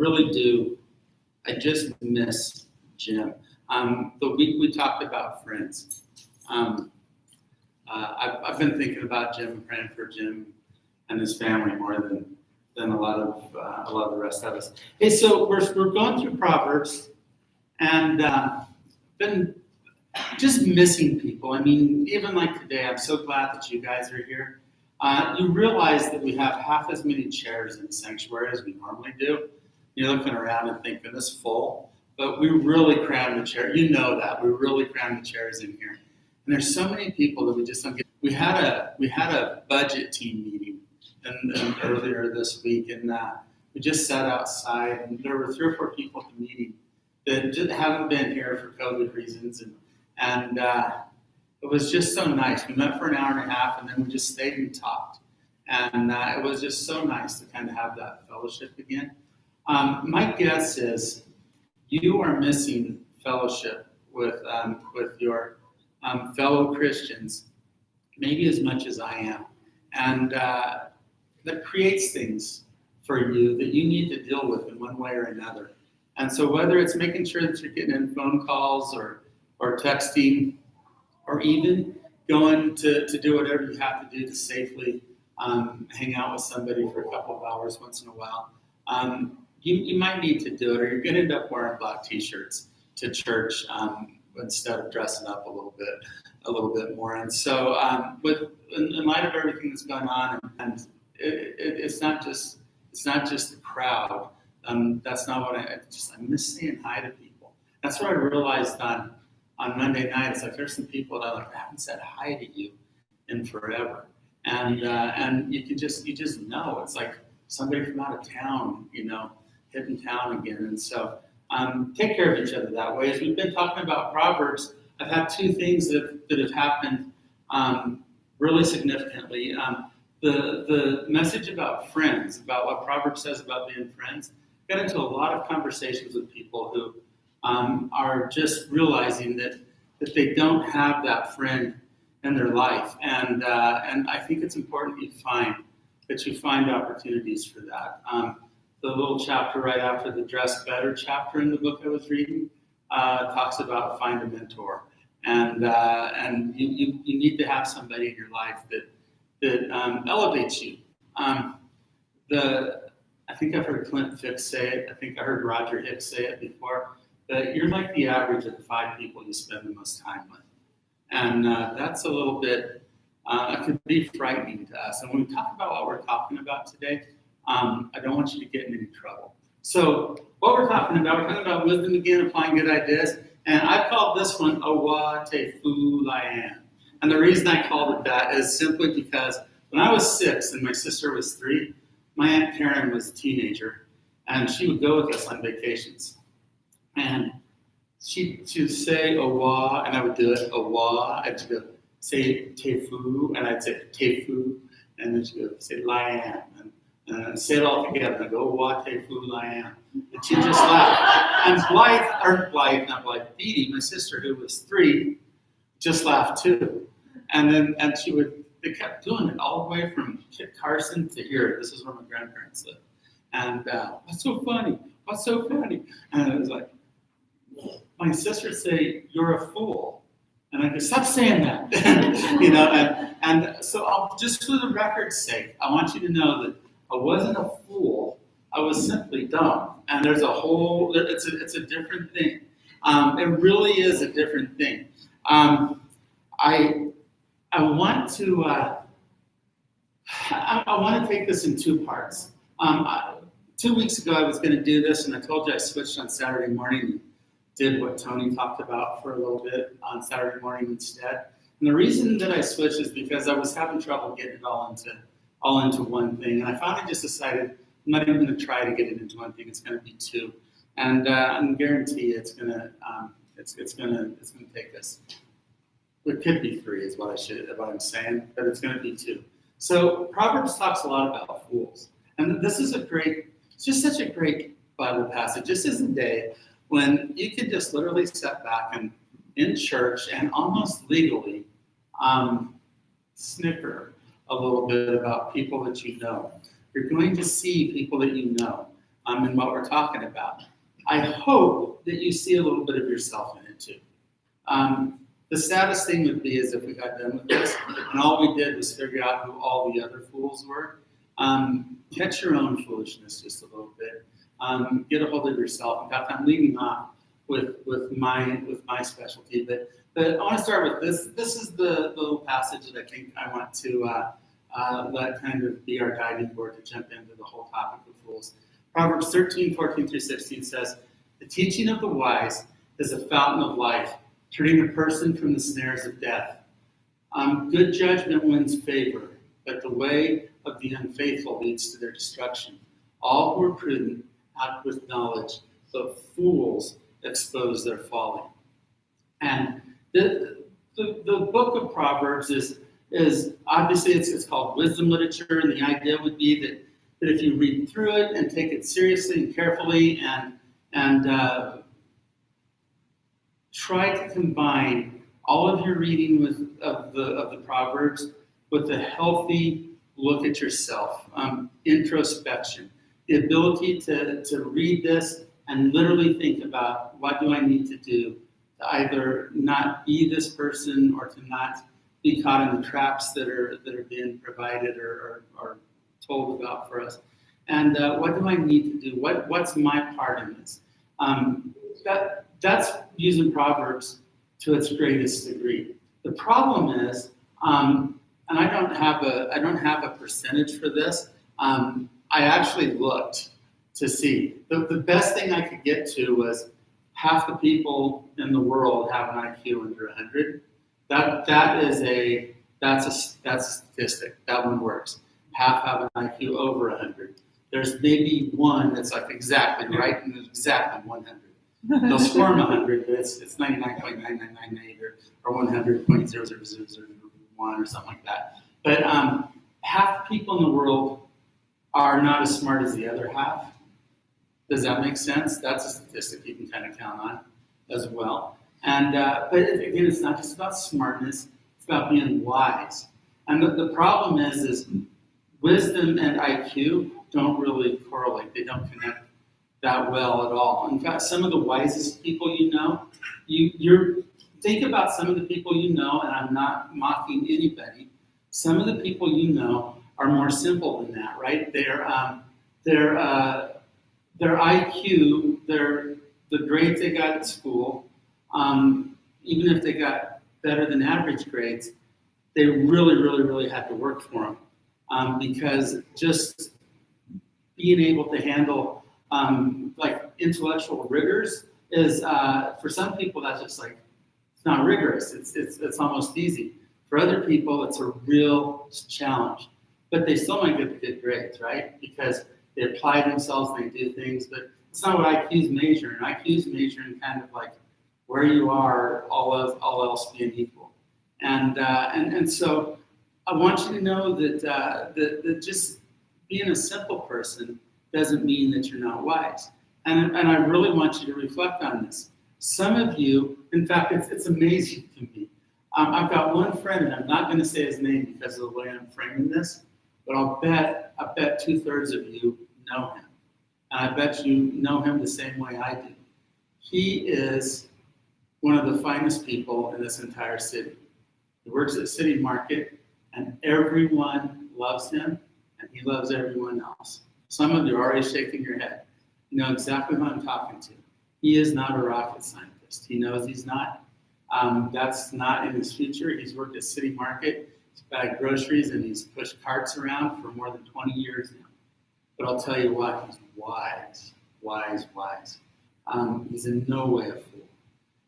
really do. I just miss Jim. The week we talked about friends, I've been thinking about Jim and praying for Jim and his family more than a lot of the rest of us. Hey, so we're going through Proverbs, and been just missing people. I mean, even like today, I'm so glad that you guys are here. You realize that we have half as many chairs in the sanctuary as we normally do. You're looking around and thinking it's full, but we really cram the chair. You know that we really cram the chairs in here. And there's so many people that we just don't get. We had a budget team meeting earlier this week, and we just sat outside, and there were 3 or 4 people at the meeting that haven't been here for COVID reasons, and it was just so nice. We met for an hour and a half, and then we just stayed and talked, and it was just so nice to kind of have that fellowship again. My guess is you are missing fellowship with your fellow Christians, maybe as much as I am, and that creates things for you that you need to deal with in one way or another. And so whether it's making sure that you're getting in phone calls or texting, or even going to do whatever you have to do to safely hang out with somebody for a couple of hours once in a while, you might need to do it, or you're going to end up wearing black t-shirts to church instead of dressing up a little bit more. And so in light of everything that's going on, and it's not just the crowd. That's not what I miss saying hi to people. That's what I realized on Monday night. It's like there's some people that I haven't said hi to you in forever, and you just know it's like somebody from out of town, hitting town again. And so take care of each other that way. As we've been talking about Proverbs, I've had 2 things that have happened really significantly. The message about friends, about what Proverbs says about being friends, got into a lot of conversations with people who are just realizing that they don't have that friend in their life, and I think it's important that you find opportunities for that. The little chapter right after the Dress Better chapter in the book I was reading talks about find a mentor, and you need to have somebody in your life that elevates you. I think I've heard Clint Fix say it. I think I heard Roger Hicks say it before. That you're like the average of the 5 people you spend the most time with, and that's a little bit. It could be frightening to us. And when we talk about what we're talking about today, I don't want you to get in any trouble. So what we're talking about wisdom again, applying good ideas. And I called this one Owa Te Fu Lian. And the reason I called it that is simply because when I was 6 and my sister was 3, my Aunt Karen was a teenager, and she would go with us on vacations. And she would say Owa, and I would do it, Owa. I'd go say Te Fu, and I'd say Te Fu, and then she'd go say Lian. And say it all together. And I go, Owa Te Fu Lian. And she just laughed. And Dee, my sister, who was 3, just laughed too. And they kept doing it all the way from Kit Carson to here. This is where my grandparents lived. And what's so funny? What's so funny? And it was like, my sister would say, you're a fool. And I go, stop saying that. And so just for the record's sake, I want you to know that I wasn't a fool. I was simply dumb. And there's it's a different thing. It really is a different thing. I want to take this in 2 parts. 2 weeks ago, I was going to do this, and I told you I switched on Saturday morning and did what Tony talked about for a little bit on Saturday morning instead. And the reason that I switched is because I was having trouble getting it all into one thing, and I finally just decided I'm not even going to try to get it into one thing. It's going to be 2, and I guarantee it's going to take us. It could be 3 is what I'm saying, but it's going to be 2. So Proverbs talks a lot about fools. And this is it's just such a great Bible passage. This is a day when you can just literally step back and in church and almost legally snicker a little bit about people that you know. You're going to see people that you know. in what we're talking about. I hope that you see a little bit of yourself in it too. The saddest thing would be is if we got done with this and all we did was figure out who all the other fools were. Catch your own foolishness just a little bit. Get a hold of yourself. In fact, I'm leading off with my specialty, but I want to start with this. This is the little passage that I think I want to let kind of be our guiding board to jump into the whole topic of fools. Proverbs 13:14-16 says, "The teaching of the wise is a fountain of life, turning a person from the snares of death. Good judgment wins favor, but the way of the unfaithful leads to their destruction. All who are prudent act with knowledge, but fools expose their folly." And the book of Proverbs is obviously it's called wisdom literature, and the idea would be that if you read through it and take it seriously and carefully and try to combine all of your reading of the Proverbs with a healthy look at yourself, introspection, the ability to read this and literally think about what do I need to do to either not be this person or to not be caught in the traps that are being provided or told about for us. And what do I need to do? What's my part in this? That's using Proverbs to its greatest degree. The problem is, and I don't have a percentage for this. I actually looked to see. The best thing I could get to was half the people in the world have an IQ under 100. That's a statistic. That one works. Half have an IQ over 100. There's maybe one that's like exactly right and exactly 100. They'll score them 100, but it's 99.9998 or 100.00001 or something like that. But half the people in the world are not as smart as the other half. Does that make sense? That's a statistic you can kind of count on as well. And but again, it's not just about smartness; it's about being wise. And the problem is wisdom and IQ don't really correlate. They don't connect that well at all. In fact, some of the wisest people you know, you think about some of the people you know, and I'm not mocking anybody. Some of the people you know are more simple than that, right? Their IQ, the grades they got at school, even if they got better than average grades, they really had to work for them because just being able to handle like intellectual rigors is for some people that's just like it's not rigorous. It's almost easy. For other people, it's a real challenge, but they still might get good grades, right? Because they apply themselves, they do things, but it's not what IQs measure. And IQs measure in kind of like where you are, all else being equal. And so I want you to know that just being a simple person doesn't mean that you're not wise. And I really want you to reflect on this. Some of you, in fact, it's amazing to me. I've got one friend, and I'm not going to say his name because of the way I'm framing this, but I bet 2/3 of you know him. And I bet you know him the same way I do. He is one of the finest people in this entire city. He works at City Market, and everyone loves him, and he loves everyone else. Some of you are already shaking your head. You know exactly who I'm talking to. He is not a rocket scientist. He knows he's not. That's not in his future. He's worked at City Market. He's bagged groceries, and he's pushed carts around for more than 20 years now. But I'll tell you what, he's wise. He's in no way a fool.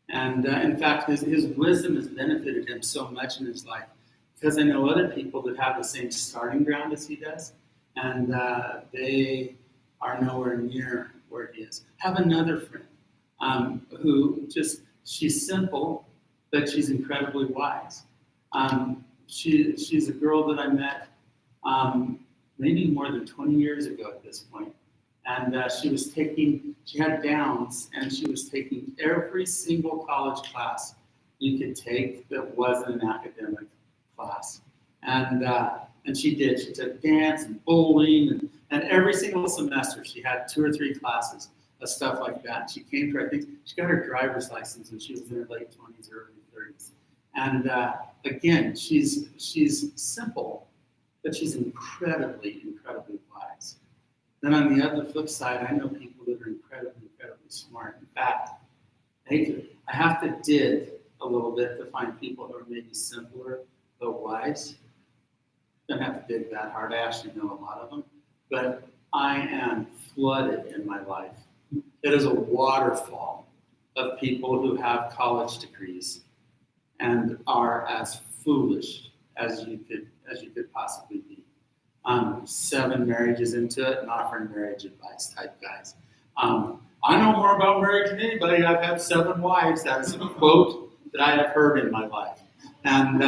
And in fact, his wisdom has benefited him so much in his life because I know other people that have the same starting ground as he does, and they are nowhere near where he is. I have another friend who she's simple, but she's incredibly wise. She's a girl that I met maybe more than 20 years ago at this point. And she had Downs, and she was taking every single college class you could take that wasn't an academic class. And And she did. She took dance and bowling, and every single semester she had 2 or 3 classes of stuff like that. She came to, I think, she got her driver's license when she was in her late 20s, early 30s. And again, she's simple, but she's incredibly, incredibly wise. Then on the other flip side, I know people that are incredibly, incredibly smart. In fact, I have to dig a little bit to find people who are maybe simpler, though wise. Don't have to dig that hard. I actually know a lot of them. But I am flooded in my life. It is a waterfall of people who have college degrees and are as foolish as you could possibly be. 7 marriages into it and offering marriage advice type guys. I know more about marriage than anybody. I've had 7 wives. That is a quote that I have heard in my life. And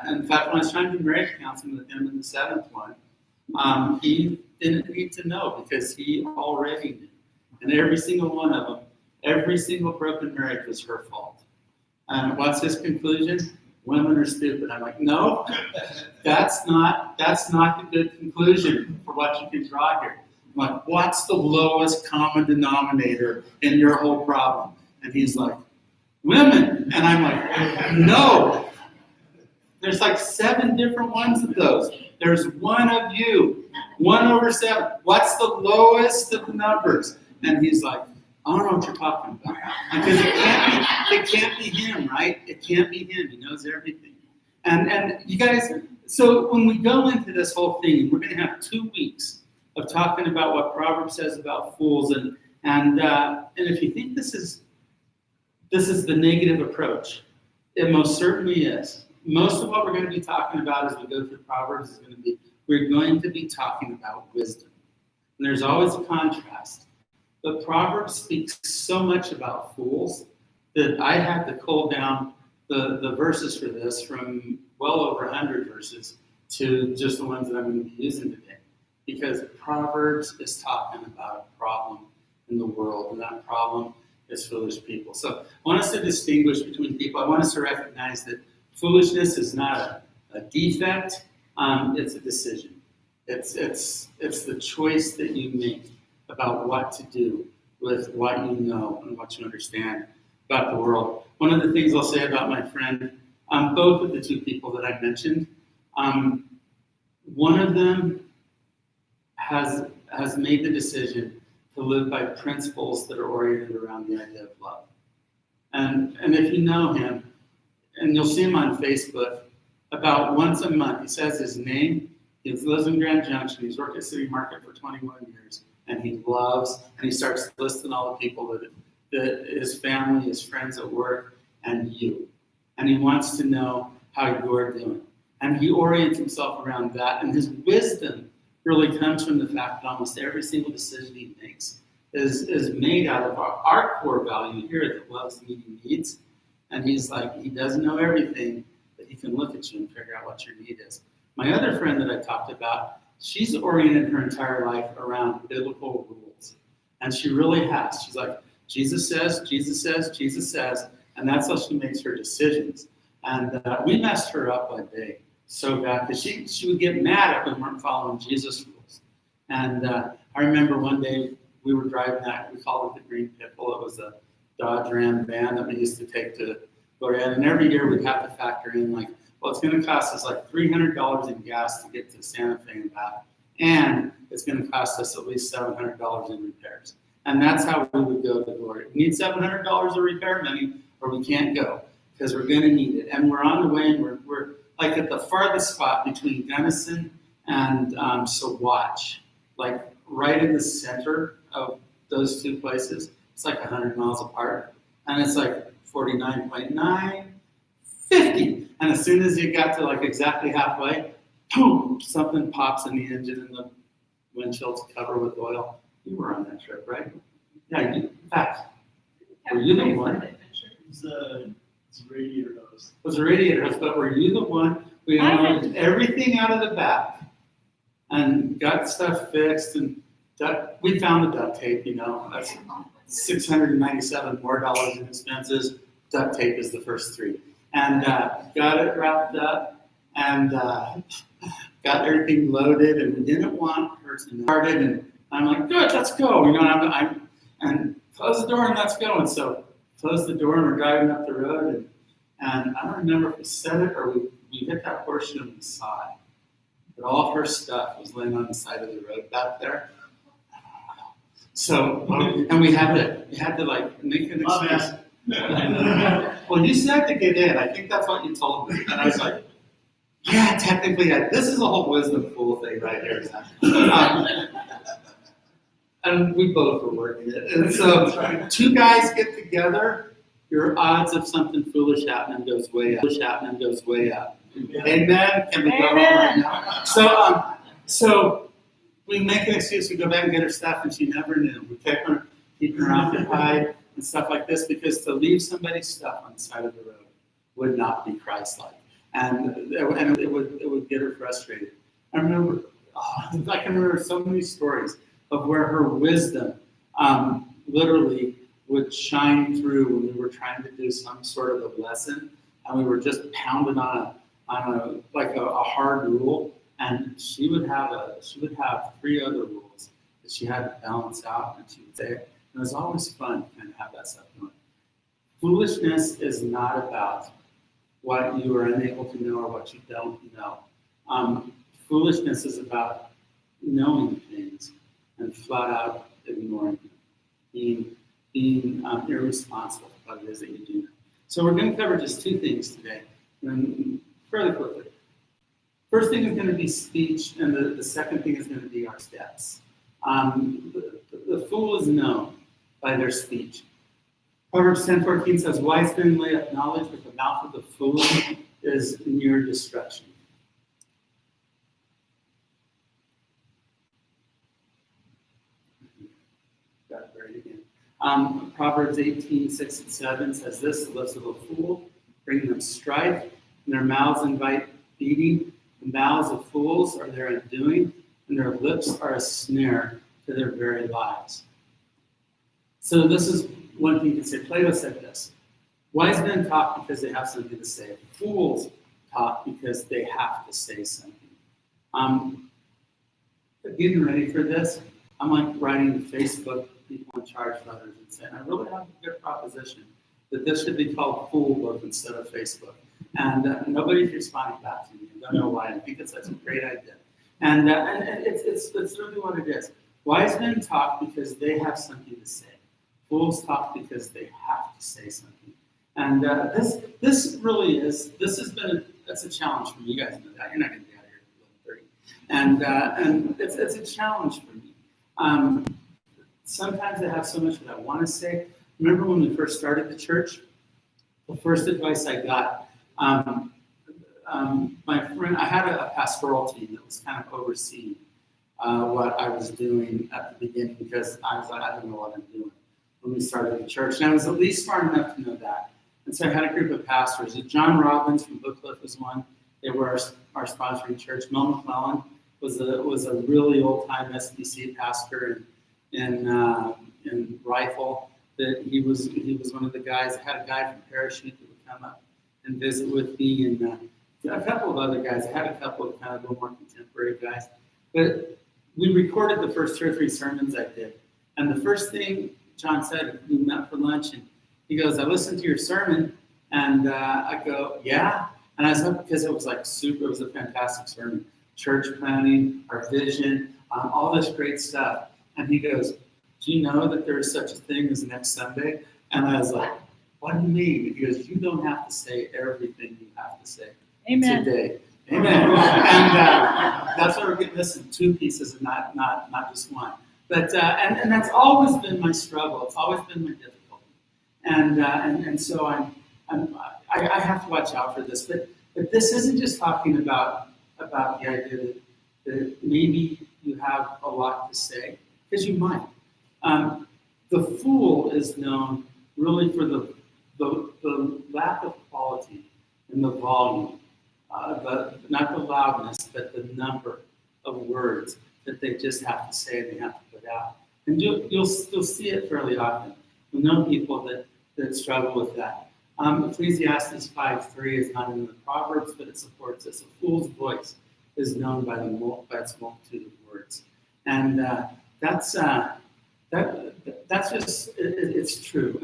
in fact, when I was trying to do marriage counseling with him in the 7th one, he didn't need to know because he already knew. And every single one of them, every single broken marriage was her fault. And what's his conclusion? Women are stupid. I'm like, no, that's not the good conclusion for what you can draw here. I'm like, what's the lowest common denominator in your whole problem? And he's like, women. And I'm like, no. There's like 7 different ones of those. There's one of you, 1 over 7. What's the lowest of the numbers? And he's like, I don't know what you're talking about. Because it can't be him, right? It can't be him. He knows everything. And you guys, so when we go into this whole thing, we're going to have 2 weeks of talking about what Proverbs says about fools. And if you think this is the negative approach, it most certainly is. Most of what we're going to be talking about as we go through Proverbs is going to be, we're going to be talking about wisdom. And there's always a contrast. But Proverbs speaks so much about fools that I had to cull down the verses for this from well over 100 verses to just the ones that I'm going to be using today. Because Proverbs is talking about a problem in the world, and that problem is foolish people. So I want us to distinguish between people. I want us to recognize that foolishness is not a defect, it's a decision. It's the choice that you make about what to do with what you know and what you understand about the world. One of the things I'll say about my friend, both of the 2 people that I mentioned, one of them has made the decision to live by principles that are oriented around the idea of love. And if you know him, and you'll see him on Facebook, about once a month, he says his name, he lives in Grand Junction, he's worked at City Market for 21 years, and he loves, and he starts listing all the people that his family, his friends at work, and you. And he wants to know how you're doing. And he orients himself around that, and his wisdom really comes from the fact that almost every single decision he makes is made out of our core value here that loves meeting needs. And he's like, he doesn't know everything, but he can look at you and figure out what your need is. My other friend that I talked about, she's oriented her entire life around biblical rules. And she really has. She's like, Jesus says, Jesus says, Jesus says, and that's how she makes her decisions. And we messed her up one day so bad because she would get mad if we weren't following Jesus' rules. And I remember one day we were driving that, we called it the Green Pickle. It was a Dodge Ram van that we used to take to go in. And every year we'd have to factor in like, well, it's going to cost us like $300 in gas to get to Santa Fe and back. And it's going to cost us at least $700 in repairs. And that's how we would go to glory. We need $700 of repair money or we can't go because we're going to need it. And we're on the way and we're like at the farthest spot between Gunnison and Saguache, like right in the center of those 2 places. It's like 100 miles apart. And it's like 49.9, 50. And as soon as you got to like exactly halfway, boom, something pops in the engine and the windshield's covered with oil. You were on that trip, right? Yeah, in fact, were you the one? It's a radiator hose. It was a radiator hose, but were you the one? We unloaded everything out of the back and got stuff fixed and we found the duct tape, that's $697 more in expenses. Duct tape is the first 3. And got it wrapped up and got got everything loaded, and we didn't want her to start it. And I'm like, good, let's go. And close the door and let's go. And so close the door and we're driving up the road. And I don't remember if we said it or we hit that portion and we saw it. But all of her stuff was laying on the side of the road back there. So, and we had to like make an excuse. Well, you said to get in. I think that's what you told me. And I was like, yeah, technically, this is a whole wisdom fool thing right here. And we both were working it. And so, two guys get together, your odds of something foolish happening goes way up. Amen? Can we go home right now? So we make an excuse, we go back and get her stuff, and she never knew. We keep her occupied and stuff like this, because to leave somebody's stuff on the side of the road would not be Christ-like. And it would get her frustrated. I can remember so many stories of where her wisdom literally would shine through when we were trying to do some sort of a lesson, and we were just pounding on a hard rule, and she would have 3 other rules that she had to balance out, and she would say it. It was always fun to kind of have that stuff going. Foolishness is not about what you are unable to know or what you don't know. Foolishness is about knowing things and flat out ignoring them, being irresponsible for what it is that you do know. So we're going to cover just 2 things today, and fairly quickly. First thing is going to be speech, and the second thing is going to be our steps. The fool is known by their speech. Proverbs 10:14 says, "Wise men lay up knowledge, but the mouth of the fool is near destruction." Got it right again. Proverbs 18:6 and 7 says this: "The lips of a fool bring them strife, and their mouths invite beating. The mouths of fools are their undoing, and their lips are a snare to their very lives." So this is one thing you can say. Plato said this: wise men talk because they have something to say. Fools talk because they have to say something. Getting ready for this, I'm like writing to Facebook people in charge of others and saying, I really have a good proposition that this should be called Fool Book instead of Facebook. And nobody's responding back to me. I don't know why. I think it's such a great idea. And it's really what it is. Wise men talk because they have something to say. Fools talk because they have to say something. And this really is, that's a challenge for me. You guys know that. You're not going to be out here at 11:30. And it's a challenge for me. Sometimes I have so much that I want to say. Remember when we first started the church? The first advice I got, my friend, I had a pastoral team that was kind of overseeing what I was doing at the beginning, because I was like, I don't know what I'm doing when we started the church. And I was at least smart enough to know that. And so I had a group of pastors. John Robbins from Bookcliff was one. They were our sponsoring church. Mel McClellan was a really old-time SBC pastor in Rifle. That he was one of the guys. I had a guy from Parachute that would come up and visit with me, and a couple of other guys. I had a couple of kind of a little more contemporary guys. But we recorded the first 2 or 3 sermons I did. And the first thing John said, we met for lunch, and he goes, I listened to your sermon, and I go, yeah. And I was up because it was like super, it was a fantastic sermon. Church planning, our vision, all this great stuff. And he goes, do you know that there is such a thing as next Sunday? And I was like, what do you mean? He goes, you don't have to say everything you have to say today. Amen. And that's why we're getting this in 2 pieces and not just one. But and that's always been my struggle. It's always been my difficulty. And so I have to watch out for this. But this isn't just talking about the idea that maybe you have a lot to say, because you might. The fool is known really for the lack of quality in the volume, not the loudness, but the number of words that they just have to say and they have to put out. And you'll see it fairly often. You'll know people that struggle with that. Ecclesiastes 5:3 is not in the Proverbs, but it supports this. A fool's voice is known by its multitude of words. And that's just, it's true.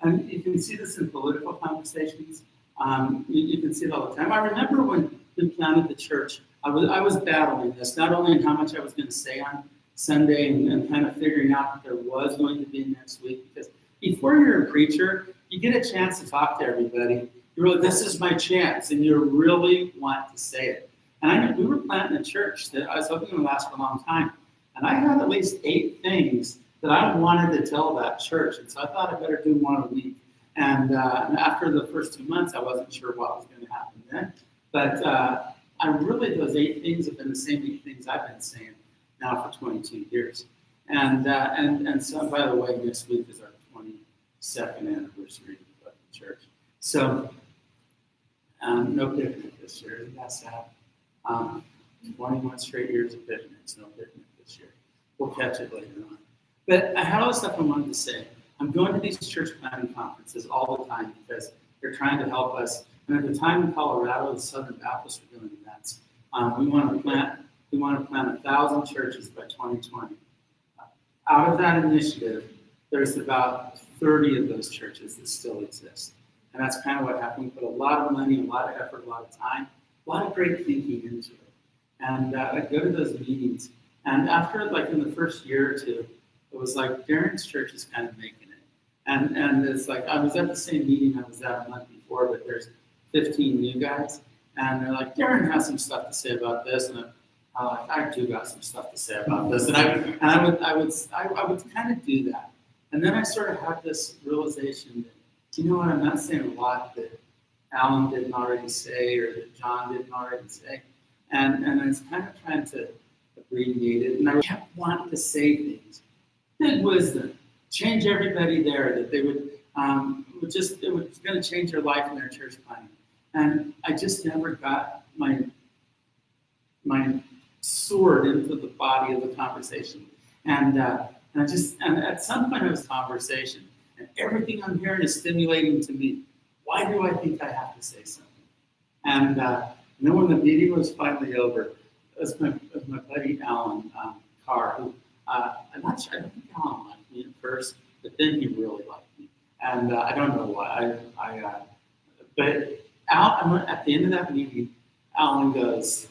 And you can see this in political conversations. You can see it all the time. I remember when we planted the church, I was battling this, not only in how much I was going to say on Sunday and kind of figuring out that there was going to be next week, because before you're a preacher, you get a chance to talk to everybody. You really, this is my chance, and you really want to say it. And I knew we were planting a church that I was hoping would last for a long time. And I had at least 8 things that I wanted to tell that church. And so I thought I better do one a week. And after the first 2 months, I wasn't sure what was going to happen then. But I really, those 8 things have been the same 8 things I've been saying now for 22 years. And so, by the way, next week is our 22nd anniversary of the church. So, no picnic this year. That's sad. 21 straight years of picnics, no picnic this year. We'll catch it later on. But I had all this stuff I wanted to say. I'm going to these church planting conferences all the time because they're trying to help us. And at the time in Colorado, the Southern Baptists were doing events. We want to plant 1,000 churches by 2020. Out of that initiative, there's about 30 of those churches that still exist. And that's kind of what happened. We put a lot of money, a lot of effort, a lot of time, a lot of great thinking into it. And I go to those meetings. And after, like in the first year or two, it was like Darren's church is kind of making it. And it's like, I was at the same meeting I was at a month before, but there's 15 new guys. And they're like, Darren has some stuff to say about this. And I'm like, I do got some stuff to say about this. And I would kind of do that. And then I sort of had this realization that, you know what, I'm not saying a lot that Alan didn't already say or that John didn't already say. And I was kind of trying to abbreviate it. And I kept wanting to say things. Big wisdom. Change everybody there, that they would, it was going to change their life in their church planting. And I just never got my sword into the body of the conversation. And at some point it was conversation. And everything I'm hearing is stimulating to me. Why do I think I have to say something? And then when the meeting was finally over, it was my buddy Alan Carr, who I'm not sure, I don't think Alan liked me at first, but then he really liked me. And I don't know why. But Al, at the end of that meeting, Alan goes,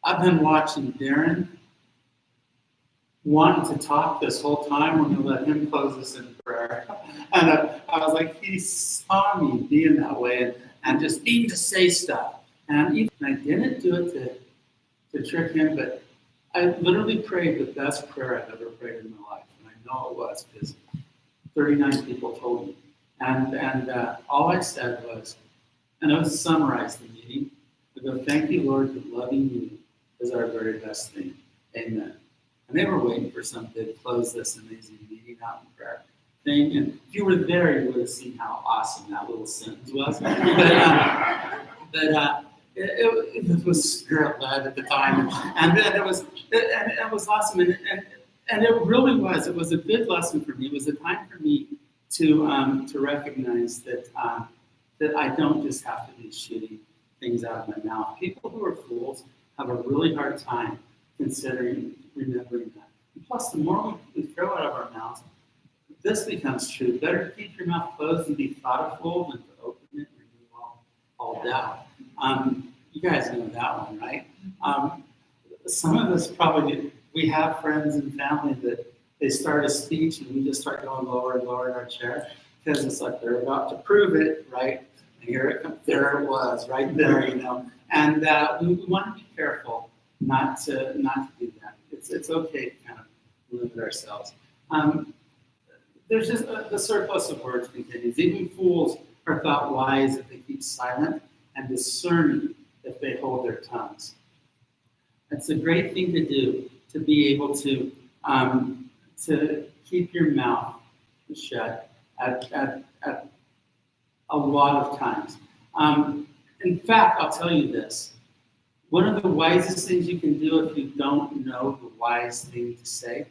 I've been watching Darren wanting to talk this whole time. We're going to let him close us in prayer. And I was like, he saw me being that way and just needing to say stuff. And even I didn't do it to trick him, but I literally prayed the best prayer I've ever prayed in my life. And I know it was because 39 people told me. And all I said was, and I was summarize the meeting. I go, thank you, Lord, that loving you is our very best thing. Amen. And they were waiting for something to close this amazing meeting out in prayer thing. And if you were there, you would have seen how awesome that little sentence was. It was spirit-led at the time. And it was awesome. And it really was. It was a good lesson for me. It was a time for me to recognize that I don't just have to be shooting things out of my mouth. People who are fools have a really hard time remembering that. And plus, the more we throw out of our mouths, this becomes true. Better to keep your mouth closed and be thoughtful than to open it and remove all doubt. You guys know that one, right? Some of us probably, we have friends and family that they start a speech and we just start going lower and lower in our chair because it's like they're about to prove it, right? And here it comes. There it was, right there, you know. And we want to be careful not to do that. It's okay to kind of limit ourselves. There's just the surplus of words continues. Even fools are thought wise if they keep silent, and discerning if they hold their tongues. It's a great thing to do, to be able to keep your mouth shut at a lot of times. In fact, I'll tell you this. One of the wisest things you can do if you don't know the wise thing to say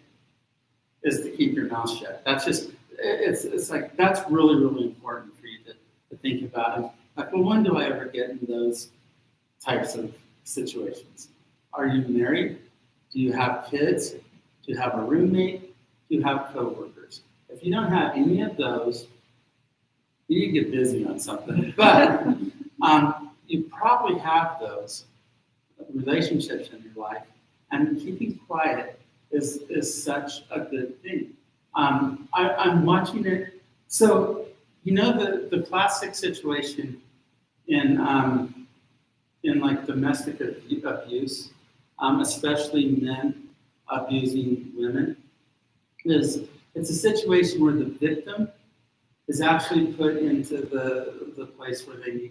is to keep your mouth shut. That's just, it's like, that's really, really important for you to think about. And like, well, when do I ever get in those types of situations? Are you married? Do you have kids? Do you have a roommate? Do you have coworkers? If you don't have any of those, you need to get busy on something. But you probably have those relationships in your life, and keeping quiet is such a good thing. I'm watching it. So, the classic situation in like domestic abuse, especially men abusing women, is it's a situation where the victim is actually put into the place where they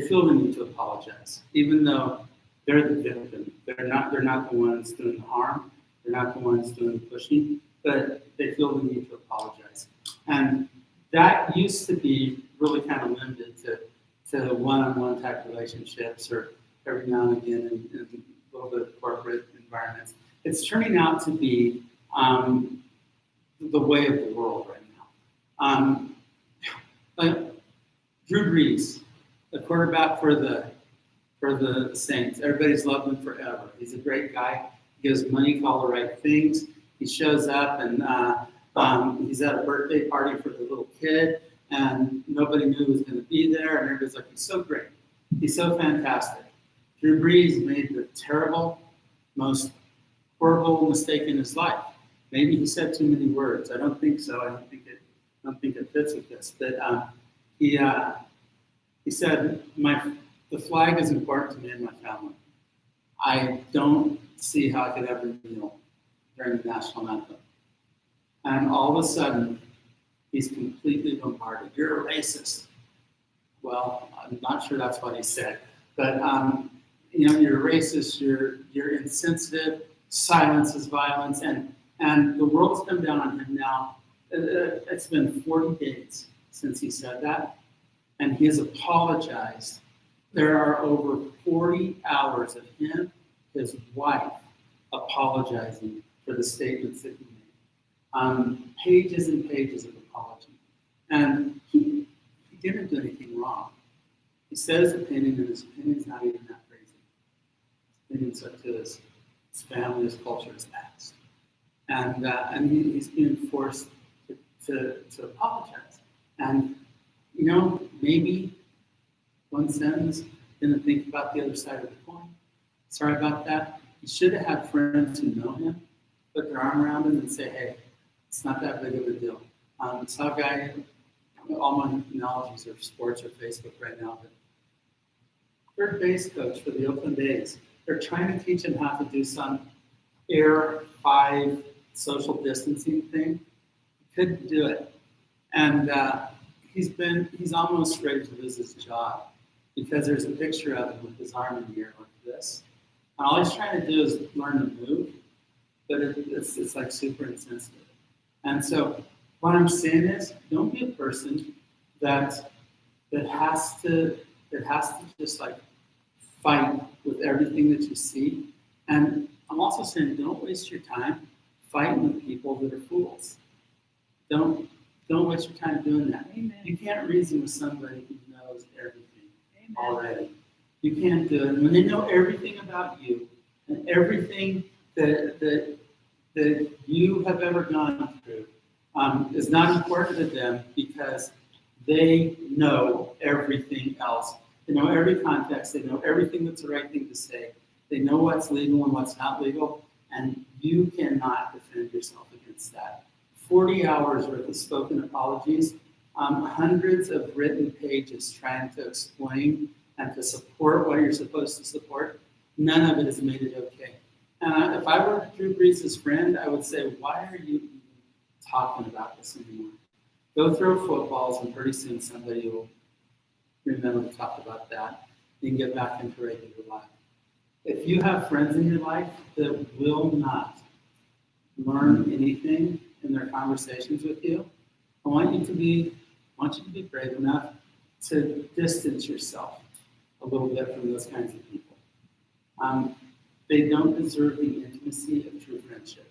feel the need to apologize, even though they're the victim. They're not the ones doing the harm. They're not the ones doing the pushing, but they feel the need to apologize. And that used to be really kind of limited to one-on-one type relationships, or every now and again in a little bit of corporate environments. It's turning out to be the way of the world right now. Like Drew Brees, the quarterback for the Saints. Everybody's loved him forever. He's a great guy. He gives money for all the right things. He shows up and he's at a birthday party for the little kid, and nobody knew he was going to be there. And everybody's like, he's so great. He's so fantastic. Drew Brees made the terrible, most horrible mistake in his life. Maybe he said too many words. I don't think so. I don't think it fits with this. But he said, the flag is important to me and my family. I don't see how I could ever kneel during the national anthem. And all of a sudden, he's completely bombarded. You're a racist. Well, I'm not sure that's what he said, but you're a racist. You're insensitive. Silence is violence, and the world's come down on him now. It's been 40 days since he said that, and he has apologized. There are over 40 hours of him, his wife, apologizing for the statements that he made. Pages and pages of apology. And he didn't do anything wrong. He said his opinion, and his opinion is not even that crazy. His opinions are to his family, his culture, his past. And he's being forced to apologize. And, maybe one sentence, didn't think about the other side of the coin. Sorry about that. He should have had friends who know him, put their arm around him and say, hey, it's not that big of a deal. Saw a guy, all my analogies are sports or Facebook right now, but third base coach for the Oakland A's. They're trying to teach him how to do some Air 5 social distancing thing. He couldn't do it. And he's almost ready to lose his job because there's a picture of him with his arm in the air like this. And all he's trying to do is learn to move, but it's like super insensitive. And so what I'm saying is, don't be a person that has to just like fight with everything that you see. And I'm also saying, don't waste your time fighting with people that are fools. Don't waste your time doing that. Amen. You can't reason with somebody who knows everything Amen. already. You can't do it. When they know everything about you and everything that you have ever gone through is not important to them because they know everything else. They know every context. They know everything that's the right thing to say. They know what's legal and what's not legal, and you cannot defend yourself against that. 40 hours worth of spoken apologies, hundreds of written pages trying to explain and to support what you're supposed to support. None of it has made it okay. And if I were Drew Brees' friend, I would say, why are you even talking about this anymore? Go throw footballs, and pretty soon somebody will remember to talk about that and get back into regular life. If you have friends in your life that will not learn anything in their conversations with you, I want you to be brave enough to distance yourself a little bit from those kinds of people. They don't deserve the intimacy of true friendship,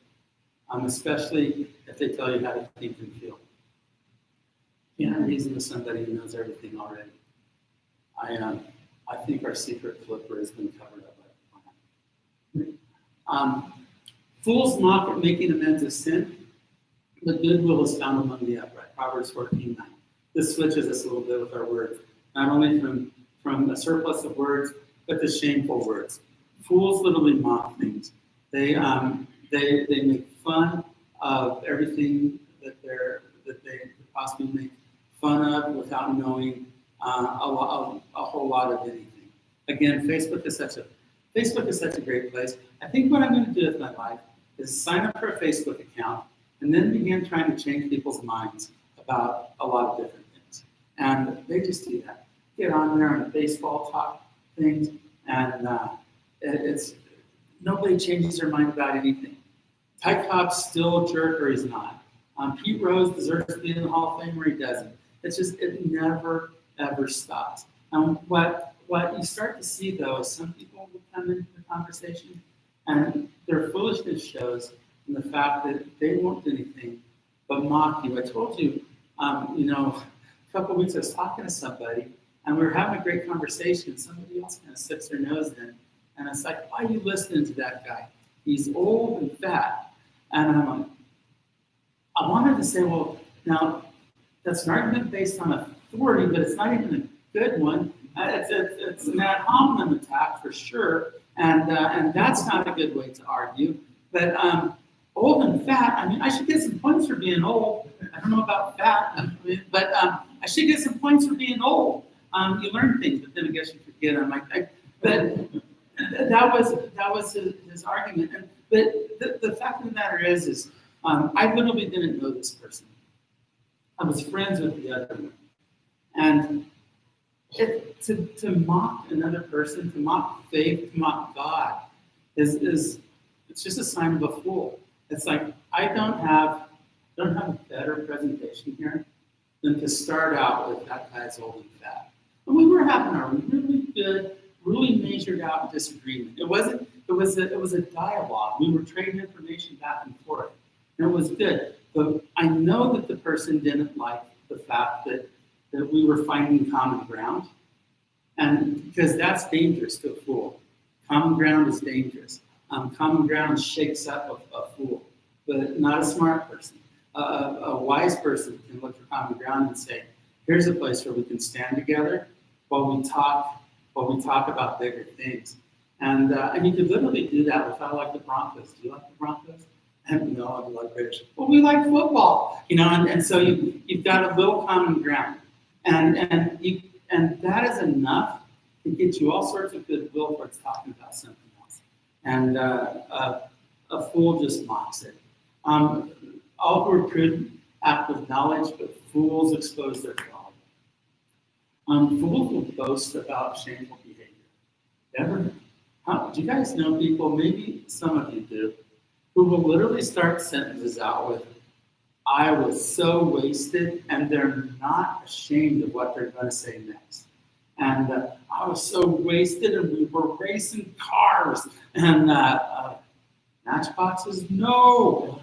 especially if they tell you how to think and feel. You can't reason with somebody who knows everything already. I think our secret flipper has been covered up by the plan. Fools mock at making amends of sin, but goodwill is found among the upright. Proverbs 14:9. This switches us a little bit with our words, not only from a surplus of words, but the shameful words. Fools literally mock things. They make fun of everything that they could possibly make fun of without knowing a whole lot of anything. Again, Facebook is such a great place. I think what I'm going to do with my life is sign up for a Facebook account and then begin trying to change people's minds about a lot of different things. And they just do that. Get on there and baseball talk things, and it's nobody changes their mind about anything. Ty Cobb's still a jerk or he's not. Pete Rose deserves to be in the Hall of Fame or he doesn't. It's just, it never, ever stops. What you start to see, though, is some people will come into the conversation and their foolishness shows in the fact that they won't do anything but mock you. I told you, a couple of weeks I was talking to somebody and we were having a great conversation. Somebody else kind of sticks their nose in. And it's like, why are you listening to that guy? He's old and fat. And I'm like, I wanted to say, well, now, that's an argument based on authority, but it's not even a good one. It's an ad hominem attack for sure, and that's not a good way to argue. But old and fat, I mean, I should get some points for being old. I don't know about fat, but I should get some points for being old. You learn things, but then I guess you forget them. But that was his argument. But the fact of the matter is I literally didn't know this person. I was friends with the other one. And to mock another person, to mock faith, to mock God, is it's just a sign of a fool. It's like I don't have a better presentation here than to start out with that guy's old and fat. And we were having a really good, really measured out disagreement. It was a dialogue. We were trading information back and forth. And it was good. But I know that the person didn't like the fact that we were finding common ground. And because that's dangerous to a fool. Common ground is dangerous. Common ground shakes up a fool, but not a smart person. A wise person can look for common ground and say, here's a place where we can stand together while we talk about bigger things. And you could literally do that without like the Broncos. Do you like the Broncos? No, I like British. Well, we like football, and so you've got a little common ground, and that is enough to get you all sorts of goodwill towards talking about something else. And a fool just mocks it. All who are prudent act with knowledge, but fools expose their folly. Fools will boast about shameful behavior. Do you guys know people? Maybe some of you do. Who will literally start sentences out with, I was so wasted, and they're not ashamed of what they're going to say next. And I was so wasted, and we were racing cars, and matchboxes, no,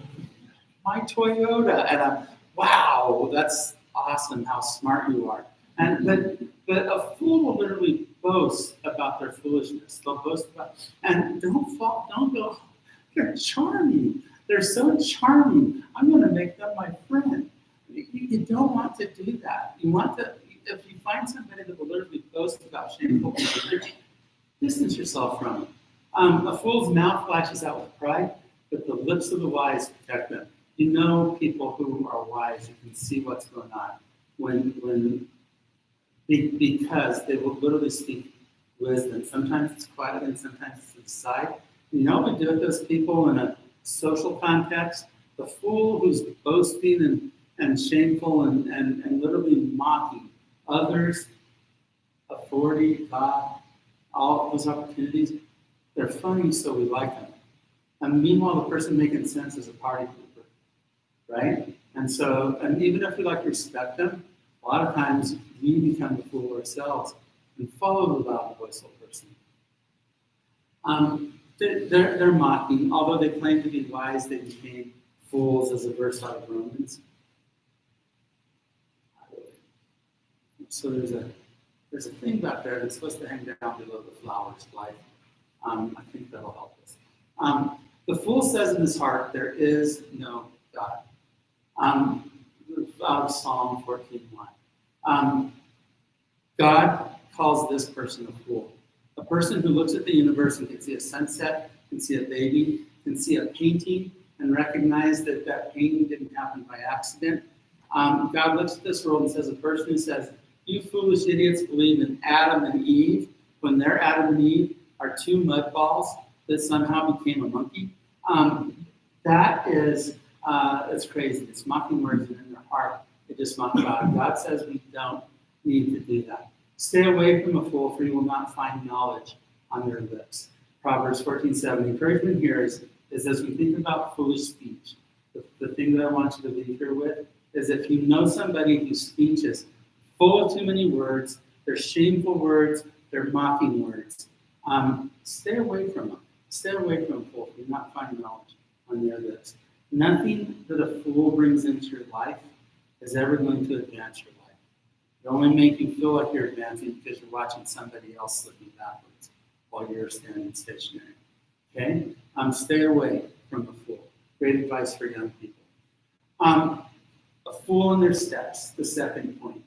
my Toyota. And wow, that's awesome how smart you are. But a fool will literally boast about their foolishness. They'll boast about, and don't go, they're charming. They're so charming. I'm going to make them my friend. You don't want to do that. You want to, if you find somebody that will literally boast about shameful behavior, distance yourself from them. A fool's mouth lashes out with pride, but the lips of the wise protect them. You know people who are wise, you can see what's going on because they will literally speak wisdom. Sometimes it's quiet and sometimes it's to the side. We do with those people in a social context. The fool who's boasting and shameful and literally mocking others, authority, God, all those opportunities, they're funny, so we like them. And meanwhile, the person making sense is a party pooper, right? And even if we respect them, a lot of times we become the fool ourselves and follow the loud voiceful person. They're mocking, although they claim to be wise, they became fools, as a verse out of Romans. So there's a thing back there that's supposed to hang down below the flowers of life. I think that'll help us. The fool says in his heart, there is no God. Out of Psalm 14:1. God calls this person a fool. A person who looks at the universe and can see a sunset, can see a baby, can see a painting, and recognize that that painting didn't happen by accident. God looks at this world and says, a person who says, you foolish idiots believe in Adam and Eve, when their Adam and Eve are two mud balls that somehow became a monkey. That is, it's crazy. It's mocking words, and in their heart, they just mock God. God says we don't need to do that. Stay away from a fool, for you will not find knowledge on their lips. Proverbs 14:7. Encouragement here is as we think about foolish speech, the thing that I want you to leave here with is if you know somebody whose speech is full of too many words, they're shameful words, they're mocking words, stay away from them. Stay away from a fool. You will not find knowledge on their lips. Nothing that a fool brings into your life is ever going to advance your life. It'll only make you feel like you're advancing because you're watching somebody else slipping backwards while you're standing stationary. Okay? Stay away from a fool. Great advice for young people. A fool in their steps, the second point.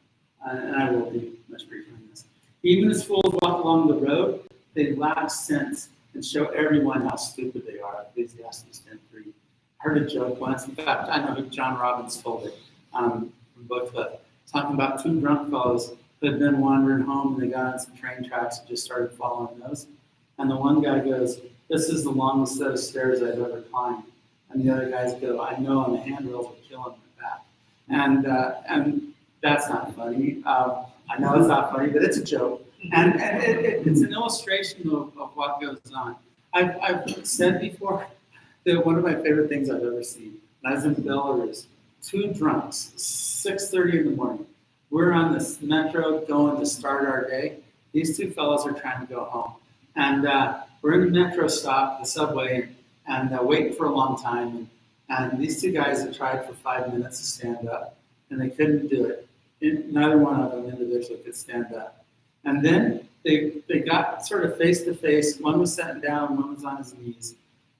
And I will be much briefer on this. Even as fools walk along the road, they lack sense and show everyone how stupid they are. Ecclesiastes 10:3. I heard a joke once. In fact, I know who John Robbins told it from Book Club, talking about two drunk fellows who had been wandering home and they got on some train tracks and just started following those. And the one guy goes, this is the longest set of stairs I've ever climbed. And the other guys go, I know, and the handrails are killing my back. And that's not funny. I know it's not funny, but it's a joke. And it's an illustration of what goes on. I've said before that one of my favorite things I've ever seen, and I was in Belarus, two drunks, 6:30 in the morning. We're on this metro going to start our day. These two fellows are trying to go home. And we're in the metro stop, the subway, and waiting for a long time. And these two guys had tried for 5 minutes to stand up, and they couldn't do it. Neither one of them individually could stand up. And then they got sort of face to face. One was sitting down, one was on his knees.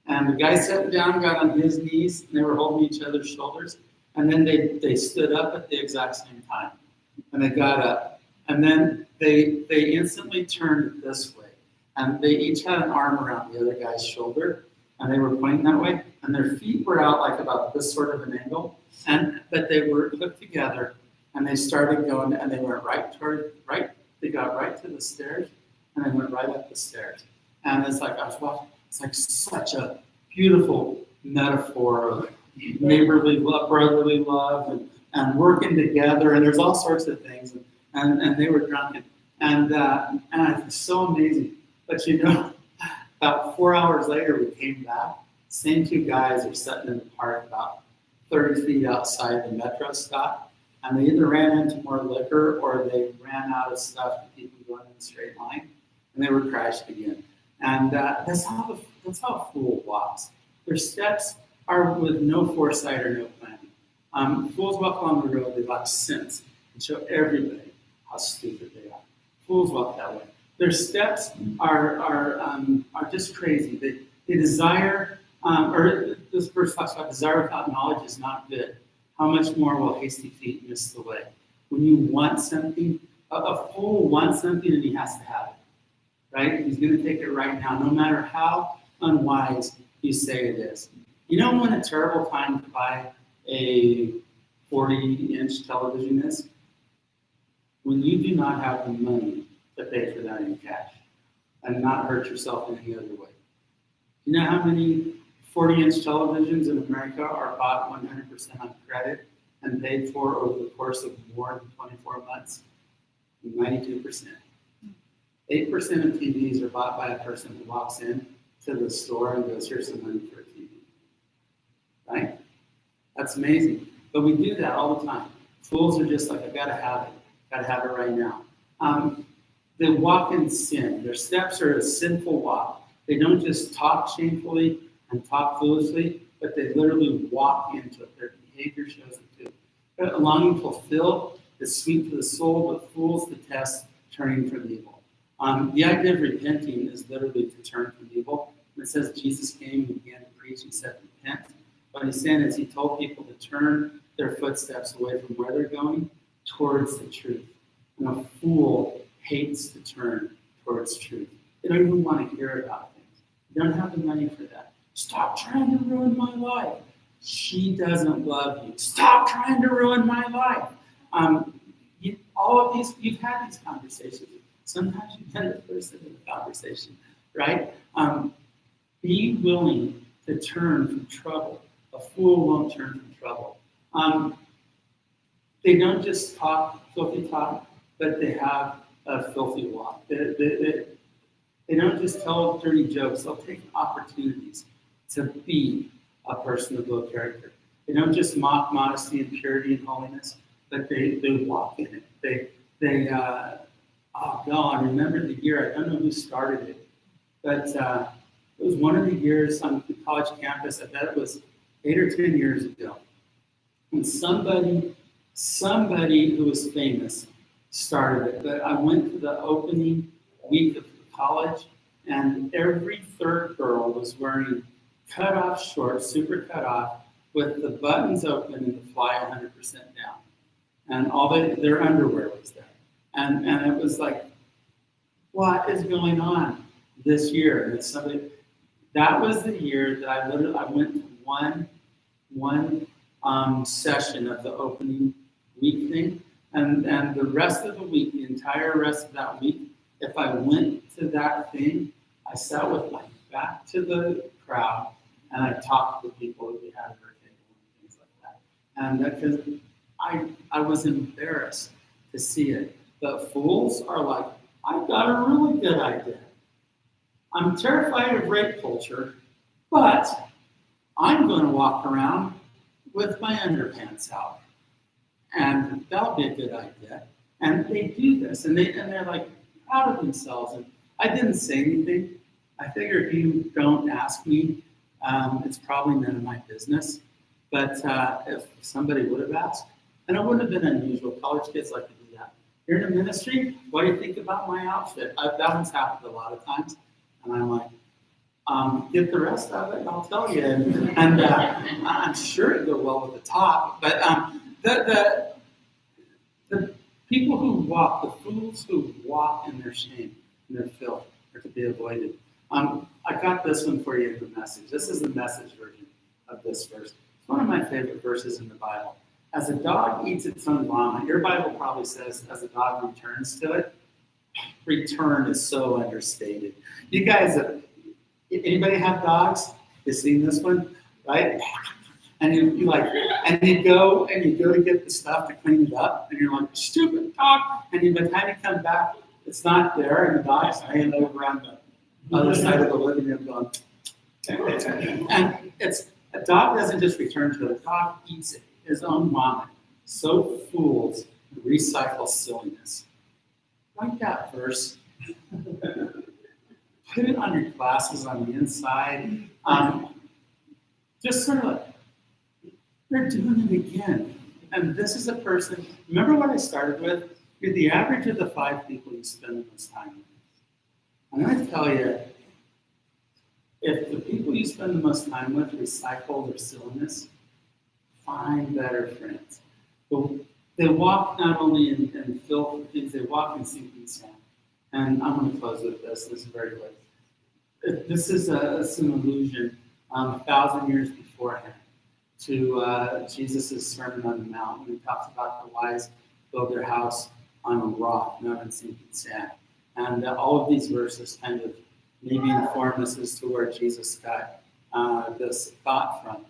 And the guy sitting down got on his knees, and they were holding each other's shoulders. And then they stood up at the exact same time. And they got up. And then they instantly turned this way. And they each had an arm around the other guy's shoulder. And they were pointing that way. And their feet were out like about this sort of an angle. But they were hooked together. And they started going, and they went they got right to the stairs, and they went right up the stairs. And it's like, I was watching, it's like such a beautiful metaphor of neighborly love, brotherly love, and working together, and there's all sorts of things. And they were drunken. And it's so amazing. But about 4 hours later, we came back. Same two guys are sitting in the park about 30 feet outside the metro stop. And they either ran into more liquor or they ran out of stuff to keep them going in a straight line, and they were crashed again. And that's how a fool walks. Their steps are with no foresight or no planning. Fools walk along the road, they lack sense and show everybody how stupid they are. Fools walk that way. Their steps are just crazy. They desire, or this verse talks about desire without knowledge is not good. How much more will hasty feet miss the way? When you want something, a fool wants something and he has to have it, right? He's going to take it right now, no matter how unwise you say it is. You know when a terrible time to buy a 40-inch television is? When you do not have the money to pay for that in cash and not hurt yourself in any other way. You know how many 40-inch televisions in America are bought 100% on credit and paid for over the course of more than 24 months? 92%. 8% of TVs are bought by a person who walks in to the store and goes, here's some money for a TV. Right? That's amazing. But we do that all the time. Fools are just like, I've got to have it. Got to have it right now. They walk in sin. Their steps are a sinful walk. They don't just talk shamefully and talk foolishly, but they literally walk into it. Their behavior shows it too. But a longing fulfilled is sweet to the soul, but fools detest turning from evil. The idea of repenting is literally to turn from evil. When it says Jesus came and began to preach, he said, repent. What he's saying is he told people to turn their footsteps away from where they're going towards the truth. And a fool hates to turn towards truth. They don't even want to hear about things. They don't have the money for that. Stop trying to ruin my life. She doesn't love you. Stop trying to ruin my life. All of these, you've had these conversations. Sometimes you've been the person in the conversation, right? Be willing to turn from trouble. A fool won't turn from trouble. They don't just talk filthy talk, but they have a filthy walk. They don't just tell dirty jokes. They'll take opportunities to be a person of low character. They don't just mock modesty and purity and holiness, but they walk in it. Oh God, I remember the year, I don't know who started it, but it was one of the years on the college campus, I bet it was 8 or 10 years ago. And somebody who was famous started it. But I went to the opening week of college, and every third girl was wearing cut-off shorts, super cut off, with the buttons open and the fly 100% down. And all their underwear was there. And it was like, what is going on this year? And that was the year that I went to one session of the opening week thing. And the rest of the week, the entire rest of that week, if I went to that thing, I sat with my back to the crowd and I talked to the people that we had at our table and things like that. And because I was embarrassed to see it. But fools are like, I've got a really good idea. I'm terrified of rape culture, but I'm going to walk around with my underpants out. And that'll be a good idea. And they do this, and they're like proud of themselves. And I didn't say anything. I figure if you don't ask me, it's probably none of my business. But if somebody would have asked, and it wouldn't have been unusual. College kids like to do that. You're in the ministry. What do you think about my outfit? That one's happened a lot of times, and I'm like, get the rest of it, I'll tell you. And I'm sure it'd go well with the top. But the people who walk, the fools who walk in their shame, in their filth, are to be avoided. I got this one for you in the Message. This is the Message version of this verse. It's one of my favorite verses in the Bible. As a dog eats its own vomit, your Bible probably says, as a dog returns to it. Return is so understated. You guys, anybody have dogs? You seen this one, right? And you go to get the stuff to clean it up, and you're like, stupid dog. And by the time you come back, it's not there, and the dog's hanging over on the other side of the living room going. And a dog doesn't just return to it; a dog eats it, his own vomit. So fools recycle silliness. Write that verse. Put it on your glasses on the inside. Just sort of like, they're doing it again. And this is a person, remember what I started with? You're the average of the 5 people you spend the most time with. I'm going to tell you, if the people you spend the most time with recycle their silliness, find better friends. They walk not only in filth things, they walk in sinking sand. And I'm going to close with this. This is very quick. This is an allusion 1,000 years beforehand to Jesus' Sermon on the Mount, when he talks about the wise build their house on a rock, not on sinking sand. And all of these verses kind of maybe inform us as to where Jesus got this thought from.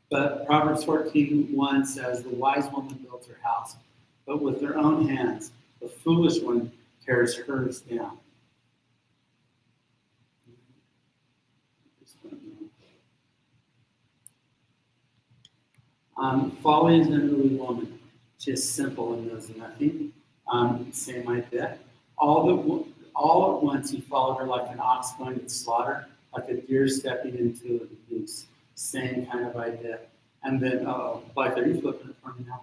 But Proverbs 14:1 says, the wise woman builds her house, but with her own hands, the foolish one tears hers down. Folly is an unruly woman. She is simple and knows nothing. Same idea. All at once he followed her like an ox going to slaughter, like a deer stepping into a noose. Same kind of idea. And then, like, are you flipping it for me now?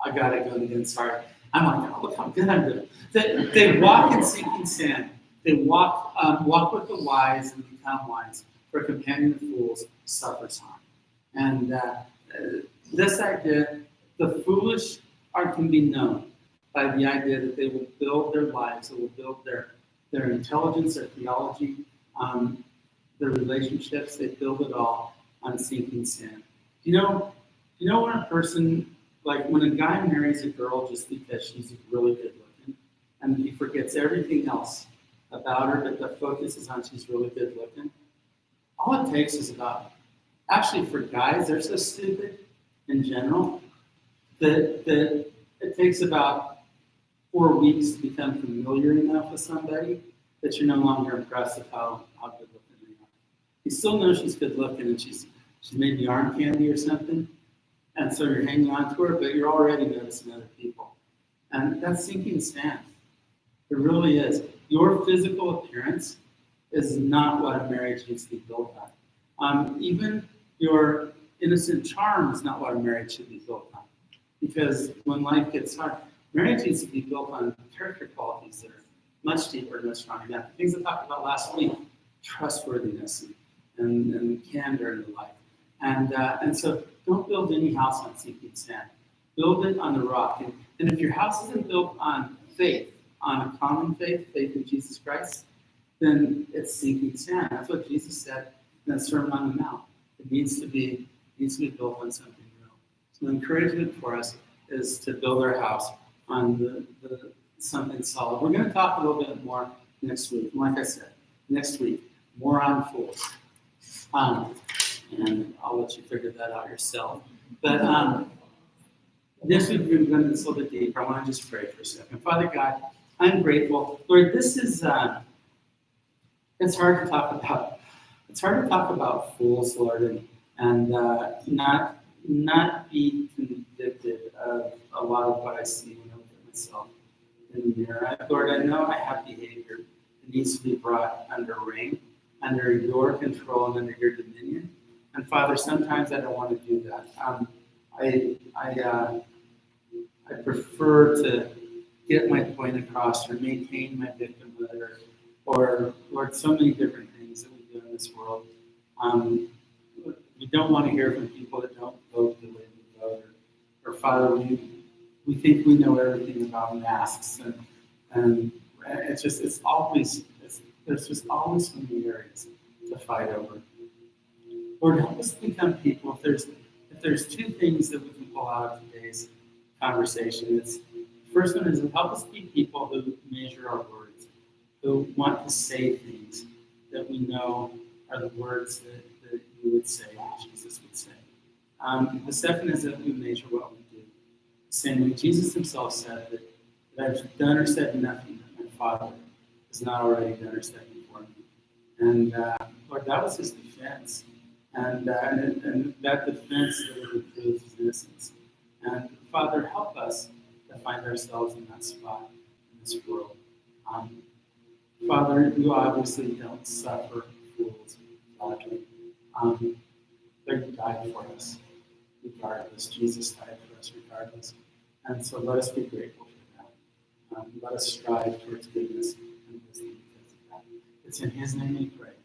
I got it going again, sorry. I'm like, oh, look how good I'm doing. They walk in sinking sand. They walk with the wise and become wise, for a companion of fools suffers harm. And this idea, the foolish can be known by the idea that they will build their lives, they will build their intelligence, their theology, their relationships, they build it all on sinking sand. You know when a person, like when a guy marries a girl just because she's really good looking, and he forgets everything else about her, but the focus is on she's really good looking. All it takes is actually for guys, they're so stupid in general that it takes about 4 weeks to become familiar enough with somebody that you're no longer impressed with how good looking they are. You still know she's good looking and she's maybe arm candy or something, and so you're hanging on to her, but you're already noticing other people. And that's sinking sand. It really is. Your physical appearance is not what a marriage needs to be built on. Even your innocent charm is not what a marriage should be built on. Because when life gets hard, marriage needs to be built on character qualities that are much deeper and much stronger. Now, the things I talked about last week, trustworthiness and candor in life. And so don't build any house on sinking sand. Build it on the rock. And if your house isn't built on faith, on a common faith in Jesus Christ, then it's sinking sand. That's what Jesus said in the Sermon on the Mount. It needs to be built on something real. So the encouragement for us is to build our house on the something solid. We're going to talk a little bit more next week. Like I said, next week, more on fools. And I'll let you figure that out yourself. But this week we're going to go a little bit deeper. I want to just pray for a second. Father God, I'm grateful. Lord, this is it's hard to talk about. It's hard to talk about fools, Lord, and not be convicted of a lot of what I see when I look at myself in the mirror. Lord, I know I have behavior that needs to be brought under rein, under your control and under your dominion. And Father, sometimes I don't want to do that. I prefer to get my point across or maintain my victimhood or Lord, so many different things that we do in this world. We don't want to hear from people that don't vote the way we vote. Or Father, we think we know everything about masks, and there's just always so many areas to fight over. Lord, help us become people. If there's two things that we can pull out of today's conversation, the first one is help us be people who measure our words, who want to say things that we know are the words that you would say, that Jesus would say. The second is that we measure what we do. The same way Jesus himself said that I've done or said nothing that my Father has not already done or said before me. And Lord, that was his defense. And that defense literally proves his innocence. And Father, help us to find ourselves in that spot in this world. Father, you obviously don't suffer fools gladly. But you died for us regardless. Jesus died for us regardless. And so let us be grateful for that. Let us strive towards goodness and wisdom because of that. It's in his name we pray.